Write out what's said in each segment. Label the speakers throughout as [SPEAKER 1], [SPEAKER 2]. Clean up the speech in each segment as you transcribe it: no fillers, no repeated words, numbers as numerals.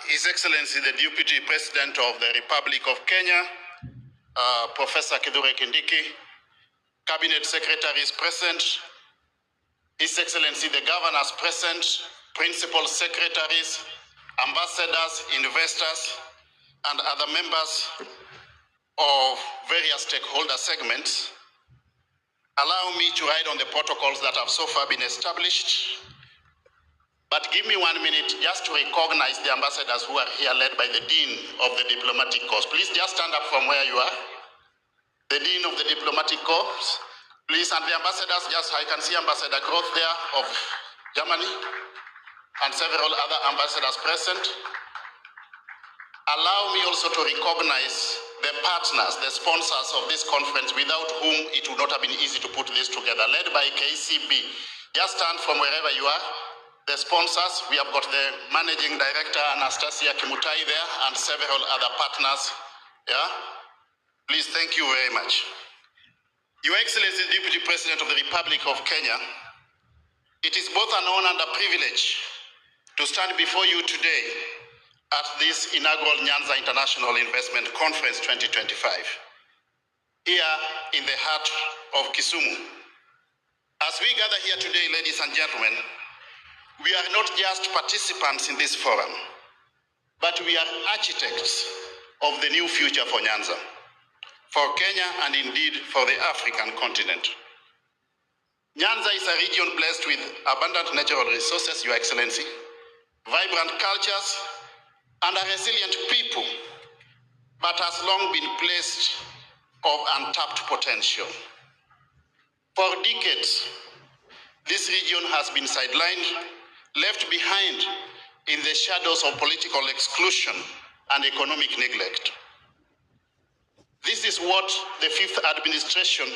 [SPEAKER 1] His Excellency the Deputy President of the Republic of Kenya, Professor Kithure Kindiki, Cabinet Secretaries present, His Excellency the Governors present, Principal Secretaries, Ambassadors, investors, and other members of various stakeholder segments. Allow me to ride on the protocols that have so far been established. But give me 1 minute just to recognize the ambassadors who are here led by the Dean of the Diplomatic Corps. Please just stand up from where you are. The Dean of the Diplomatic Corps, please, and the ambassadors, just I can see Ambassador Groth there of Germany and several other ambassadors present. Allow me also to recognize the partners, the sponsors of this conference, without whom it would not have been easy to put this together, led by KCB. Just stand from wherever you are. The sponsors, we have got the Managing Director, Anastasia Kimutai there, and several other partners. Yeah? Please, thank you very much. Your Excellency, the Deputy President of the Republic of Kenya, it is both an honor and a privilege to stand before you today at this inaugural Nyanza International Investment Conference 2025, here in the heart of Kisumu. As we gather here today, ladies and gentlemen, we are not just participants in this forum, but we are architects of the new future for Nyanza, for Kenya, and indeed for the African continent. Nyanza is a region blessed with abundant natural resources, Your Excellency, vibrant cultures, and a resilient people, but has long been placed of untapped potential. For decades, this region has been sidelined, left behind in the shadows of political exclusion and economic neglect. This is what the fifth administration,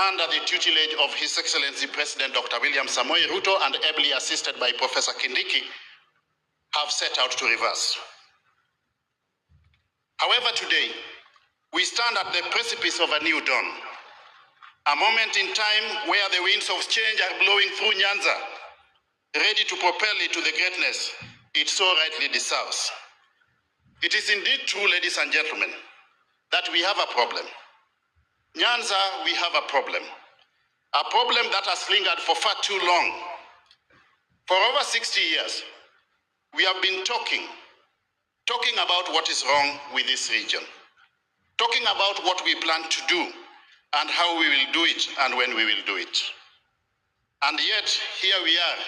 [SPEAKER 1] under the tutelage of His Excellency President Dr. William Samoei Ruto and ably assisted by Professor Kindiki, have set out to reverse. However, today, we stand at the precipice of a new dawn, a moment in time where the winds of change are blowing through Nyanza, ready to propel it to the greatness it so rightly deserves. It is indeed true, ladies and gentlemen, that we have a problem. Nyanza, we have a problem that has lingered for far too long. For over 60 years, we have been talking about what is wrong with this region, talking about what we plan to do and how we will do it and when we will do it. And yet, here we are,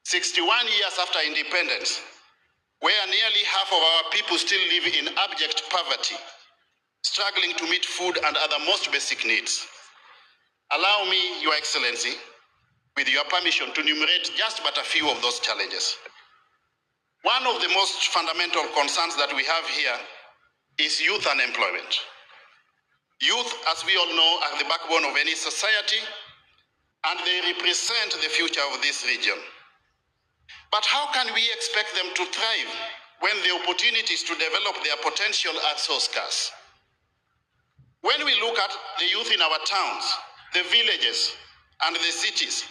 [SPEAKER 1] 61 years after independence, where nearly half of our people still live in abject poverty, struggling to meet food and other most basic needs. Allow me, Your Excellency, with your permission, to enumerate just but a few of those challenges. One of the most fundamental concerns that we have here is youth unemployment. Youth, as we all know, are the backbone of any society, and they represent the future of this region. But how can we expect them to thrive when the opportunities to develop their potential are so scarce? When we look at the youth in our towns, the villages, and the cities,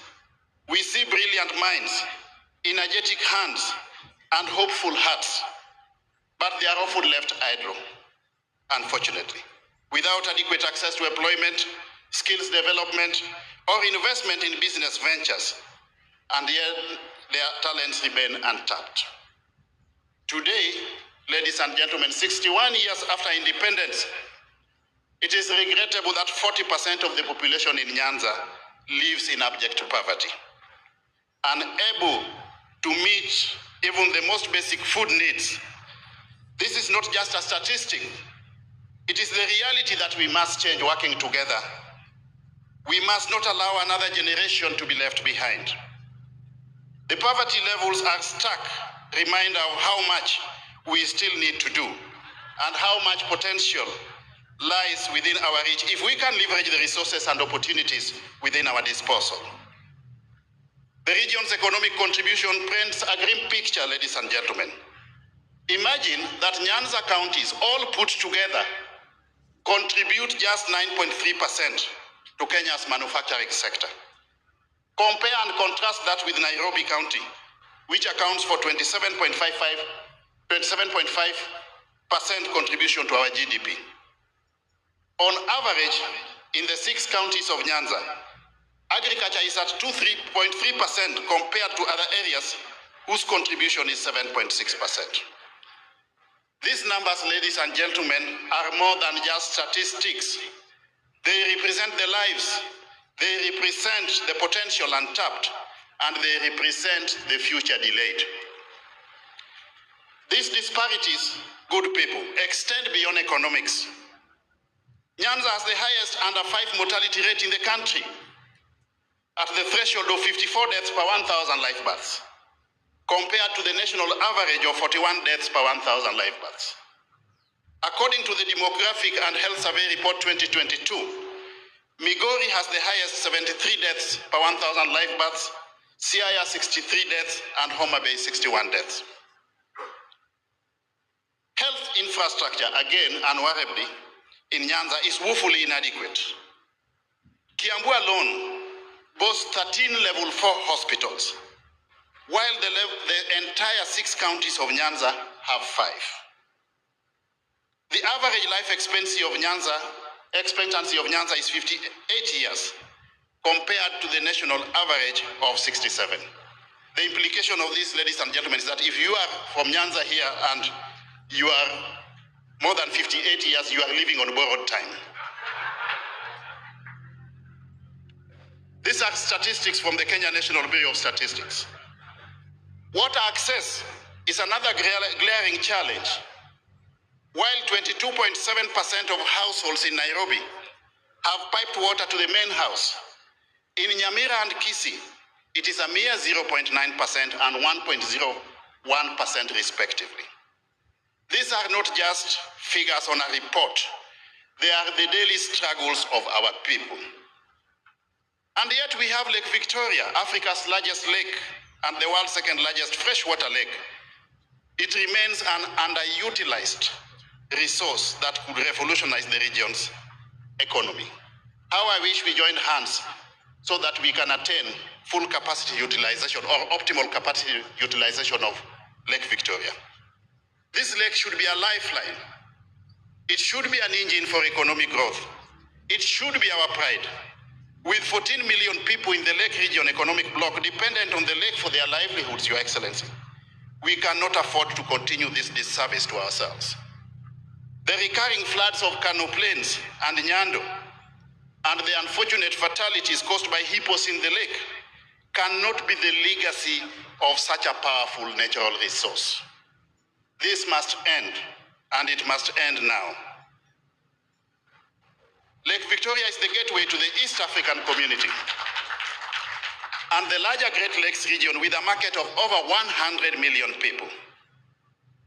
[SPEAKER 1] we see brilliant minds, energetic hands, and hopeful hearts, but they are often left idle, unfortunately, without adequate access to employment, skills development, or investment in business ventures, and yet their talents remain untapped. Today, ladies and gentlemen, 61 years after independence, it is regrettable that 40% of the population in Nyanza lives in abject poverty, unable to meet even the most basic food needs. This is not just a statistic. It is the reality that we must change working together. We must not allow another generation to be left behind. The poverty levels are stark reminder of how much we still need to do and how much potential lies within our reach if we can leverage the resources and opportunities within our disposal. The region's economic contribution paints a grim picture, ladies and gentlemen. Imagine that Nyanza counties, all put together, contribute just 9.3% to Kenya's manufacturing sector. Compare and contrast that with Nairobi County, which accounts for 27.5% contribution to our GDP. On average, in the 6 counties of Nyanza, agriculture is at 2.3% compared to other areas whose contribution is 7.6%. These numbers, ladies and gentlemen, are more than just statistics. They represent the lives, they represent the potential untapped, and they represent the future delayed. These disparities, good people, extend beyond economics. Nyanza has the highest under 5 mortality rate in the country, at the threshold of 54 deaths per 1,000 live births, compared to the national average of 41 deaths per 1,000 live births. According to the Demographic and Health Survey Report 2022, Migori has the highest 73 deaths per 1,000 live births, Siaya 63 deaths, and Homa Bay 61 deaths. Health infrastructure, again, unwarrantably, in Nyanza is woefully inadequate. Kiambu alone boasts 13 level 4 hospitals, while the entire 6 counties of Nyanza have 5. The average life expectancy of Nyanza is 58 years, compared to the national average of 67. The implication of this, ladies and gentlemen, is that if you are from Nyanza here and you are more than 58 years, you are living on borrowed time. These are statistics from the Kenya National Bureau of Statistics. Water access is another glaring challenge. While 22.7% of households in Nairobi have piped water to the main house, in Nyamira and Kisii, it is a mere 0.9% and 1.01% respectively. These are not just figures on a report. They are the daily struggles of our people. And yet we have Lake Victoria, Africa's largest lake and the world's second largest freshwater lake. It remains an underutilized resource that could revolutionize the region's economy. How I wish we joined hands so that we can attain full capacity utilization or optimal capacity utilization of Lake Victoria. This lake should be a lifeline. It should be an engine for economic growth. It should be our pride. With 14 million people in the Lake Region economic bloc dependent on the lake for their livelihoods, Your Excellency, we cannot afford to continue this disservice to ourselves. The recurring floods of Kano Plains and Nyando and the unfortunate fatalities caused by hippos in the lake cannot be the legacy of such a powerful natural resource. This must end, and it must end now. Lake Victoria is the gateway to the East African community and the larger Great Lakes region with a market of over 100 million people.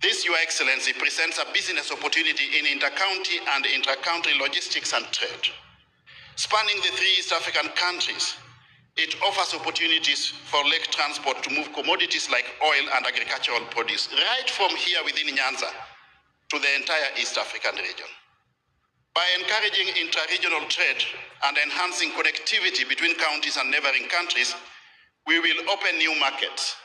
[SPEAKER 1] This, Your Excellency, presents a business opportunity in inter-county and intra-country logistics and trade. Spanning the 3 East African countries, it offers opportunities for lake transport to move commodities like oil and agricultural produce right from here within Nyanza to the entire East African region. By encouraging intra-regional trade and enhancing connectivity between counties and neighboring countries, we will open new markets,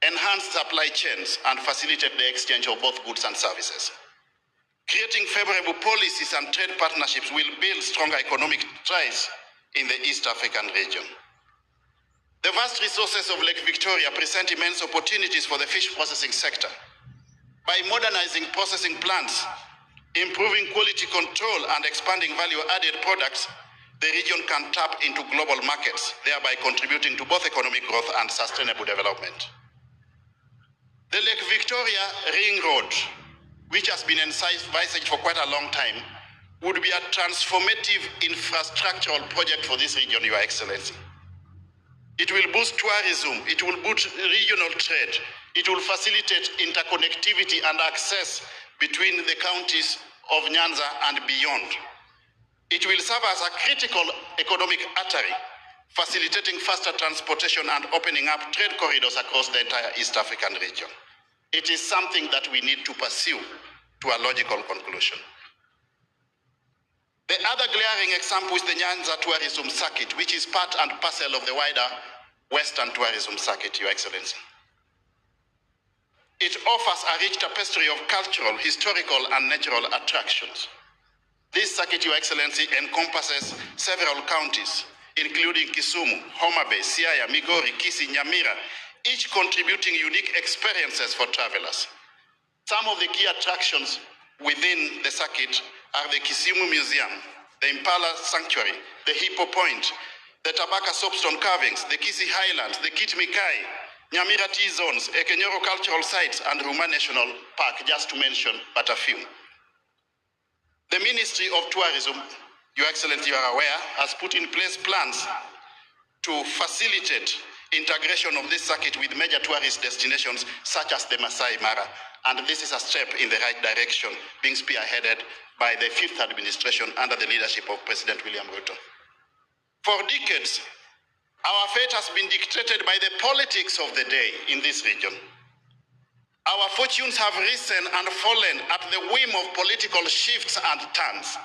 [SPEAKER 1] enhance supply chains, and facilitate the exchange of both goods and services. Creating favorable policies and trade partnerships will build stronger economic ties in the East African region. The vast resources of Lake Victoria present immense opportunities for the fish processing sector. By modernizing processing plants, improving quality control, and expanding value-added products, the region can tap into global markets, thereby contributing to both economic growth and sustainable development. The Lake Victoria Ring Road, which has been envisaged for quite a long time, would be a transformative infrastructural project for this region, Your Excellency. It will boost tourism, it will boost regional trade, it will facilitate interconnectivity and access between the counties of Nyanza and beyond. It will serve as a critical economic artery, facilitating faster transportation and opening up trade corridors across the entire East African region. It is something that we need to pursue to a logical conclusion. The other glaring example is the Nyanza tourism circuit, which is part and parcel of the wider Western tourism circuit, Your Excellency. It offers a rich tapestry of cultural, historical, and natural attractions. This circuit, Your Excellency, encompasses several counties, including Kisumu, Homa Bay, Siaya, Migori, Kisii, Nyamira, each contributing unique experiences for travelers. Some of the key attractions within the circuit are the Kisumu Museum, the Impala Sanctuary, the Hippo Point, the Tabaka Soapstone Carvings, the Kisii Highlands, the Kitmikai, Nyamira Tea Zones, Ekenyoro Cultural Sites, and Ruma National Park, just to mention but a few. The Ministry of Tourism, Your Excellency, you are aware, has put in place plans to facilitate integration of this circuit with major tourist destinations such as the Masai Mara. And this is a step in the right direction, being spearheaded by the 5th administration under the leadership of President William Ruto. For decades, our fate has been dictated by the politics of the day in this region. Our fortunes have risen and fallen at the whim of political shifts and turns,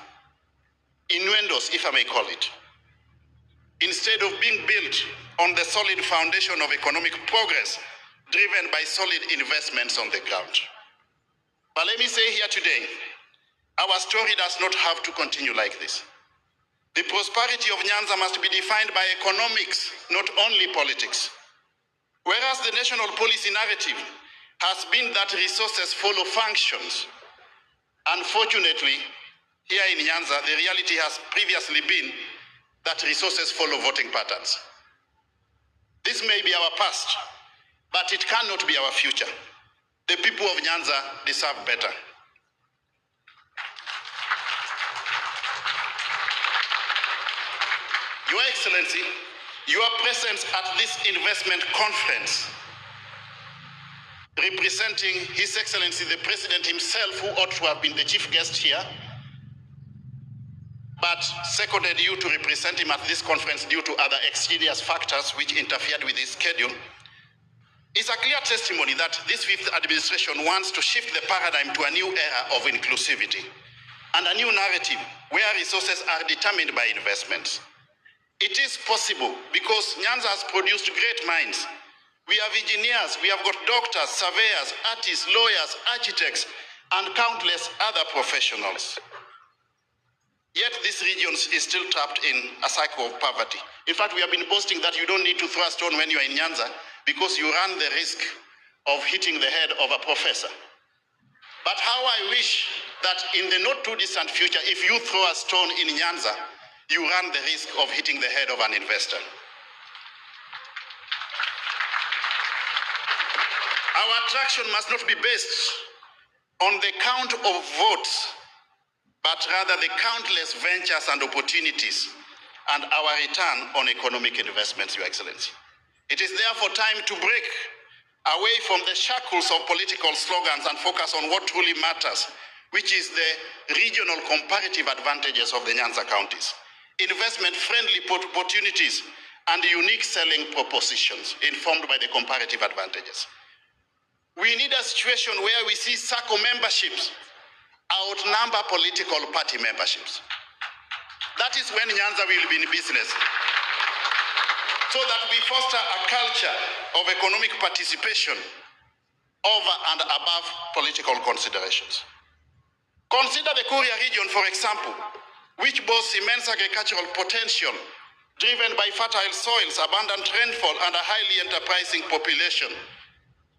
[SPEAKER 1] innuendos, if I may call it, instead of being built on the solid foundation of economic progress driven by solid investments on the ground. But let me say here today, our story does not have to continue like this. The prosperity of Nyanza must be defined by economics, not only politics. Whereas the national policy narrative has been that resources follow functions, unfortunately, here in Nyanza, the reality has previously been that resources follow voting patterns. This may be our past, but it cannot be our future. The people of Nyanza deserve better. Your Excellency, your presence at this investment conference, representing His Excellency the President himself, who ought to have been the chief guest here, but seconded you to represent him at this conference due to other extraneous factors which interfered with his schedule, is a clear testimony that this 5th administration wants to shift the paradigm to a new era of inclusivity and a new narrative where resources are determined by investments. It is possible because Nyanza has produced great minds. We have engineers, we have got doctors, surveyors, artists, lawyers, architects, and countless other professionals. Yet this region is still trapped in a cycle of poverty. In fact, we have been boasting that you don't need to throw a stone when you are in Nyanza because you run the risk of hitting the head of a professor. But how I wish that in the not too distant future, if you throw a stone in Nyanza, you run the risk of hitting the head of an investor. Our attraction must not be based on the count of votes, but rather the countless ventures and opportunities and our return on economic investments, Your Excellency. It is therefore time to break away from the shackles of political slogans and focus on what truly matters, which is the regional comparative advantages of the Nyanza counties, investment-friendly opportunities, and unique selling propositions informed by the comparative advantages. We need a situation where we see SACCO memberships outnumber political party memberships. That is when Nyanza will be in business. So that we foster a culture of economic participation over and above political considerations. Consider the Kuria region, for example, which boasts immense agricultural potential, driven by fertile soils, abundant rainfall, and a highly enterprising population.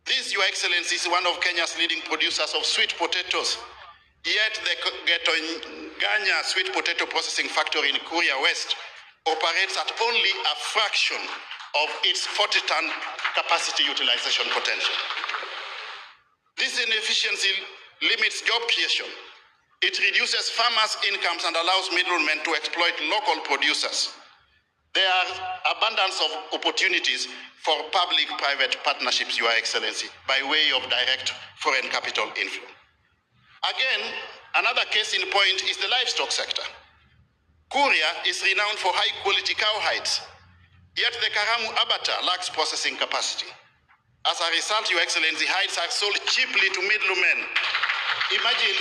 [SPEAKER 1] This, Your Excellency, is one of Kenya's leading producers of sweet potatoes. Yet the Getonganya sweet potato processing factory in Kuria West operates at only a fraction of its 40-ton capacity utilization potential. This inefficiency limits job creation. It reduces farmers' incomes and allows middlemen to exploit local producers. There are abundance of opportunities for public-private partnerships, Your Excellency, by way of direct foreign capital inflow. Again, another case in point is the livestock sector. Kuria is renowned for high-quality cow hides, yet the Karamu abattoir lacks processing capacity. As a result, Your Excellency, hides are sold cheaply to middlemen. Imagine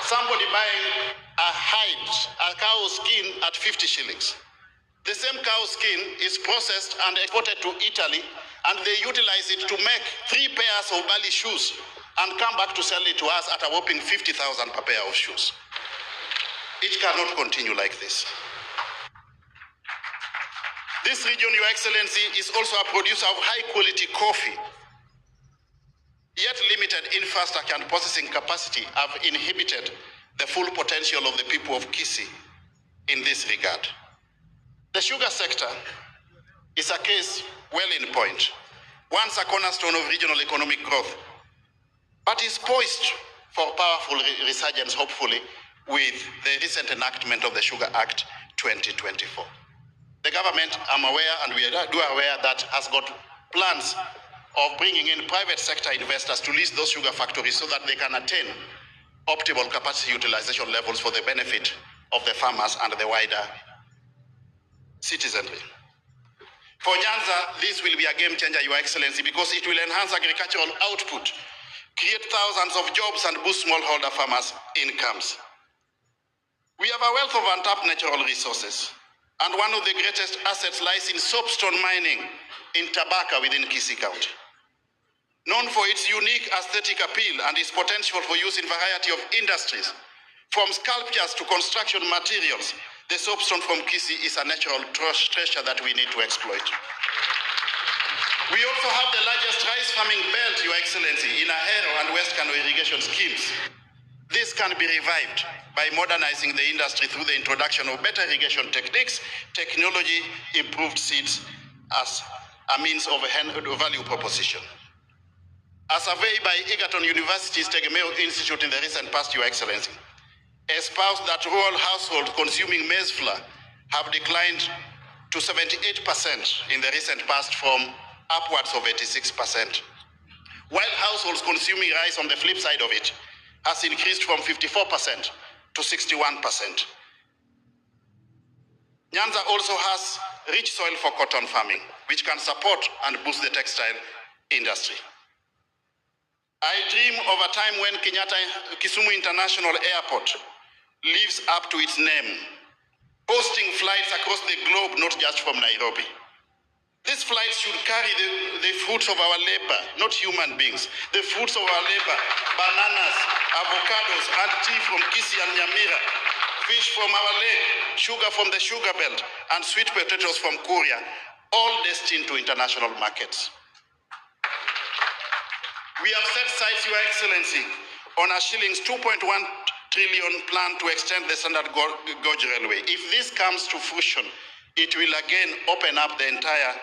[SPEAKER 1] somebody buying a cow skin at 50 shillings. The same cow skin is processed and exported to Italy and they utilize it to make 3 pairs of Bali shoes and come back to sell it to us at a whopping 50,000 per pair of shoes. It cannot continue like this. This region, Your Excellency, is also a producer of high-quality coffee. Yet limited infrastructure and processing capacity have inhibited the full potential of the people of Kisii in this regard. The sugar sector is a case well in point, once a cornerstone of regional economic growth, but is poised for powerful resurgence, hopefully, with the recent enactment of the Sugar Act 2024. The government, I'm aware, and we are aware, that has got plans of bringing in private sector investors to lease those sugar factories so that they can attain optimal capacity utilization levels for the benefit of the farmers and the wider citizenry. For Nyanza, this will be a game changer, Your Excellency, because it will enhance agricultural output, create thousands of jobs, and boost smallholder farmers' incomes. We have a wealth of untapped natural resources, and one of the greatest assets lies in soapstone mining in Tabaka within Kisii County. Known for its unique aesthetic appeal and its potential for use in a variety of industries, from sculptures to construction materials, the soapstone from Kisii is a natural treasure that we need to exploit. We also have the largest rice farming belt, Your Excellency, in Ahero and West Kano irrigation schemes. This can be revived by modernizing the industry through the introduction of better irrigation techniques, technology, improved seeds as a means of a value proposition. A survey by Egerton University's Tegemeo Institute in the recent past, Your Excellency, espoused that rural households consuming maize flour have declined to 78% in the recent past from upwards of 86%, while households consuming rice on the flip side of it has increased from 54% to 61%. Nyanza also has rich soil for cotton farming, which can support and boost the textile industry. I dream of a time when Kisumu International Airport lives up to its name, hosting flights across the globe, not just from Nairobi. These flights should carry the fruits of our labor, not human beings. The fruits of our labor, bananas, avocados, and tea from Kisii and Nyamira, fish from our lake, sugar from the sugar belt, and sweet potatoes from Kuria, all destined to international markets. We have set sights, Your Excellency, on a shillings 2.1 trillion plan to extend the Standard Gauge Railway. If this comes to fruition, it will again open up the entire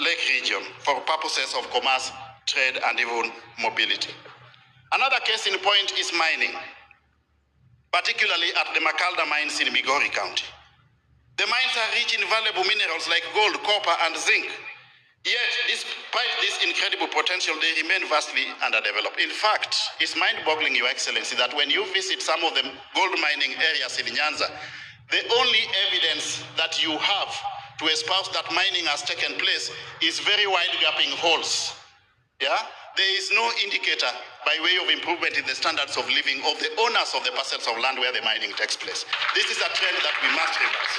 [SPEAKER 1] lake region for purposes of commerce, trade, and even mobility. Another case in point is mining, particularly at the Makalda mines in Migori County. The mines are rich in valuable minerals like gold, copper, and zinc. Yet, despite this incredible potential, they remain vastly underdeveloped. In fact, it's mind-boggling, Your Excellency, that when you visit some of the gold mining areas in Nyanza, the only evidence that you have to espouse that mining has taken place is very wide-gapping holes. Yeah? There is no indicator by way of improvement in the standards of living of the owners of the parcels of land where the mining takes place. This is a trend that we must reverse.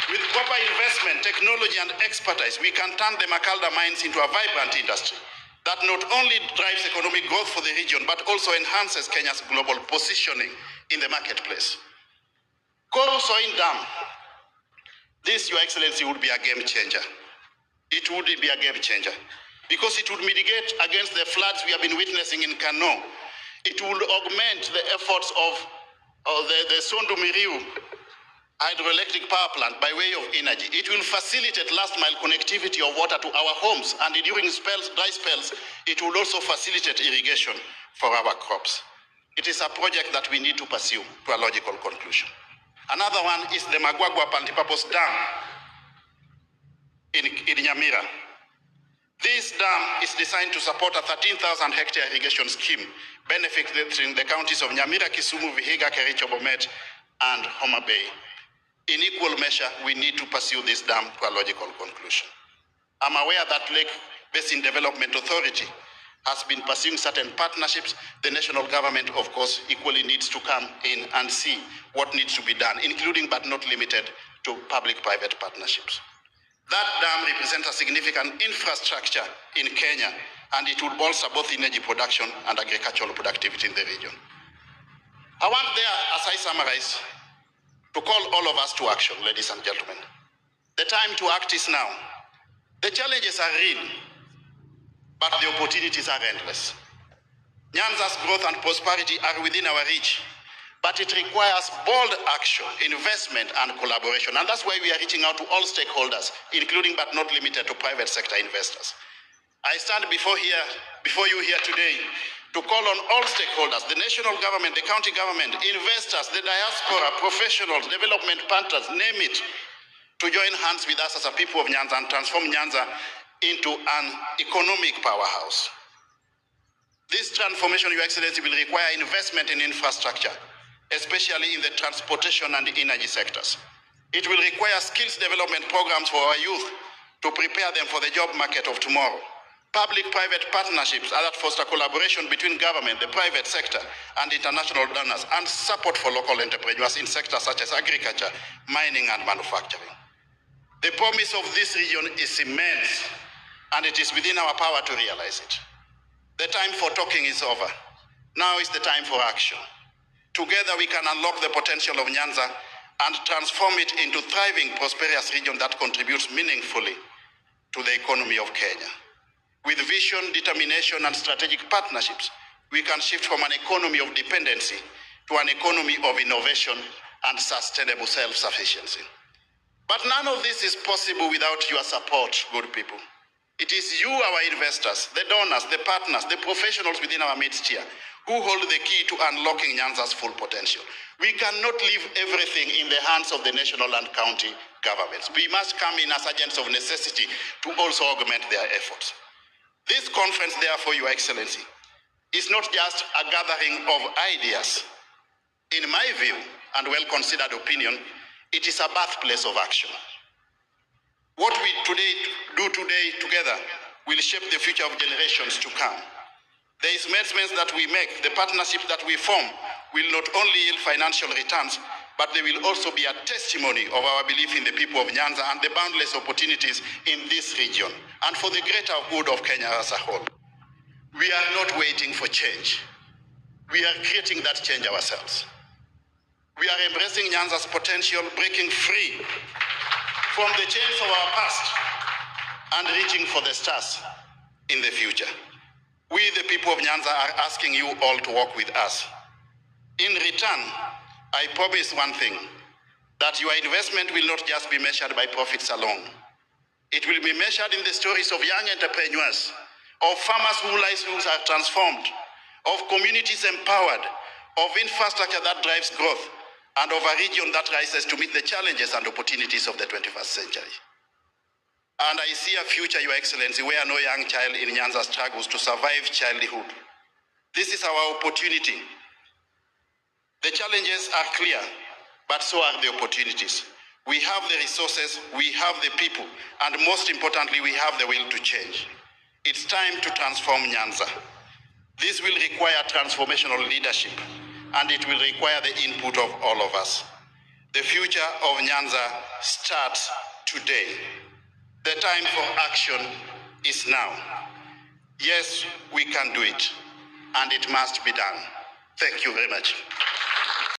[SPEAKER 1] With proper investment, technology, and expertise, we can turn the Makalda mines into a vibrant industry that not only drives economic growth for the region, but also enhances Kenya's global positioning in the marketplace. Koru Soin Dam, this, Your Excellency, would be a game changer. It would be a game changer because it would mitigate against the floods we have been witnessing in Kano. It would augment the efforts of the Sondu Miriu hydroelectric power plant by way of energy. It will facilitate last mile connectivity of water to our homes, and during dry spells, it will also facilitate irrigation for our crops. It is a project that we need to pursue to a logical conclusion. Another one is the Magwagwa Multipurpose Dam in Nyamira. This dam is designed to support a 13,000 hectare irrigation scheme benefiting the counties of Nyamira, Kisumu, Vihiga, Kericho, Bomet, and Homa Bay. In equal measure, we need to pursue this dam to a logical conclusion. I'm aware that Lake Basin Development Authority has been pursuing certain partnerships. The national government, of course, equally needs to come in and see what needs to be done, including but not limited to public-private partnerships. That dam represents a significant infrastructure in Kenya, and it would bolster both energy production and agricultural productivity in the region. I want there, as I summarize, to call all of us to action, ladies and gentlemen. The time to act is now. The challenges are real, but the opportunities are endless. Nyanza's growth and prosperity are within our reach, but it requires bold action, investment, and collaboration. And that's why we are reaching out to all stakeholders, including but not limited to private sector investors. I stand before you here today to call on all stakeholders, the national government, the county government, investors, the diaspora, professionals, development partners, name it, to join hands with us as a people of Nyanza and transform Nyanza into an economic powerhouse. This transformation, Your Excellency, will require investment in infrastructure, especially in the transportation and the energy sectors. It will require skills development programs for our youth to prepare them for the job market of tomorrow. Public-private partnerships that foster collaboration between government, the private sector, and international donors, and support for local entrepreneurs in sectors such as agriculture, mining, and manufacturing. The promise of this region is immense, and it is within our power to realize it. The time for talking is over. Now is the time for action. Together we can unlock the potential of Nyanza and transform it into a thriving, prosperous region that contributes meaningfully to the economy of Kenya. With vision, determination, and strategic partnerships, we can shift from an economy of dependency to an economy of innovation and sustainable self-sufficiency. But none of this is possible without your support, good people. It is you, our investors, the donors, the partners, the professionals within our midst here, who hold the key to unlocking Nyanza's full potential. We cannot leave everything in the hands of the national and county governments. We must come in as agents of necessity to also augment their efforts. This conference, therefore, Your Excellency, is not just a gathering of ideas. In my view, and well-considered opinion, it is a birthplace of action. What we do today together will shape the future of generations to come. The investments that we make, the partnerships that we form, will not only yield financial returns, but they will also be a testimony of our belief in the people of Nyanza and the boundless opportunities in this region, and for the greater good of Kenya as a whole. We are not waiting for change. We are creating that change ourselves. We are embracing Nyanza's potential, breaking free from the chains of our past and reaching for the stars in the future. We, the people of Nyanza, are asking you all to work with us. In return, I promise one thing, that your investment will not just be measured by profits alone. It will be measured in the stories of young entrepreneurs, of farmers whose livelihoods are transformed, of communities empowered, of infrastructure that drives growth, and of a region that rises to meet the challenges and opportunities of the 21st century. And I see a future, Your Excellency, where no young child in Nyanza struggles to survive childhood. This is our opportunity. The challenges are clear, but so are the opportunities. We have the resources, we have the people, and most importantly, we have the will to change. It's time to transform Nyanza. This will require transformational leadership, and it will require the input of all of us. The future of Nyanza starts today. The time for action is now. Yes, we can do it, and it must be done. Thank you very much.